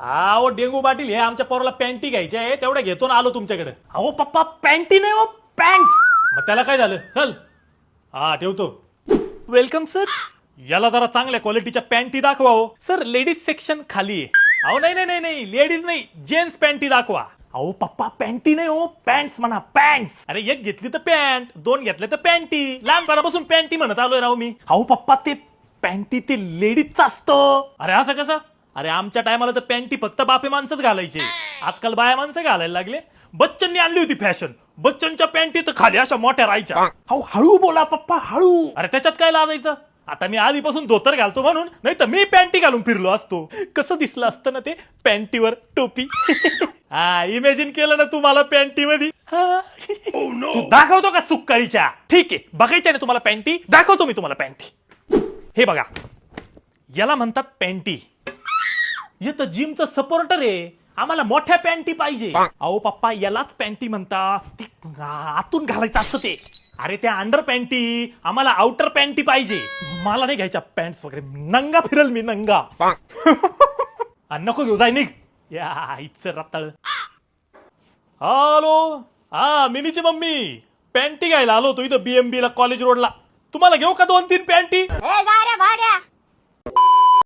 अहो डेंगू पाटील हे आमच्या पोराला पॅन्टी घ्यायची आहे, तेवढ्या घेतो ना आलो तुमच्याकडे. अहो पप्पा पॅन्टी नाही हो पॅन्ट्स. मग त्याला काय झालं, चल. हा ठेवतो. Welcome sir. याला जरा चांगल्या क्वालिटीच्या पॅन्टी दाखवा हो. सर लेडीज सेक्शन खाली आहे. अहो नाही नाही नाही नाही लेडीज नाही, जेंट्स पॅन्टी दाखवा. अहो पप्पा पॅन्टी नाही हो पॅन्ट्स म्हणा पॅन्ट्स. अरे एक घेतली तर पॅन्ट, दोन घेतले तर पॅन्टी. लहानपणापासून पॅन्टी म्हणत आलोय राव मी. अहो पप्पा ते पॅन्टी ते लेडीजचं असतं. अरे असं कसं? अरे आमच्या टायमाला तर पॅन्टी फक्त बापे माणसंच घालायचे. आजकाल बाया माणसं घालायला लागले. बच्चननी आणली होती फॅशन. बच्चनच्या पॅन्टी तर खाली अशा मोठ्या राहायच्या. अहो हळू बोला पप्पा हळू. अरे त्याच्यात काय लाजायचं? आता मी आधीपासून धोतर घालतो म्हणून, नाही तर मी पॅन्टी घालून फिरलो असतो. कसं दिसलं असतं ना ते पॅन्टीवर टोपी. हा इमॅजिन केलं ना तुम्हाला पॅन्टी मध्ये. तू दाखवतो का सुक्काळीच्या? ठीक आहे बघायच्या ना तुम्हाला पॅन्टी, दाखवतो मी तुम्हाला पॅन्टी. हे बघा याला म्हणतात पॅन्टी. हे तर जिमचं सपोर्टर आहे. आम्हाला मोठ्या पॅन्टी पाहिजे. अहो पप्पा यालाच पॅन्टी म्हणतात. आतून घालायचं असतं ते. अरे त्या अंडर पॅन्टी, आम्हाला आउटर पॅन्टी पाहिजे. मला नाही घ्यायच्या पॅन्ट्स वगैरे. नंगा फिरल मी नंगा. नको घेऊ जाय निघ. या इथं रताळ. हॅलो हा मिनीची मम्मी, पॅन्टी घ्यायला आलो होतो इथं BMB ला कॉलेज रोडला. तुम्हाला घेऊ का 2-3 पॅन्टी?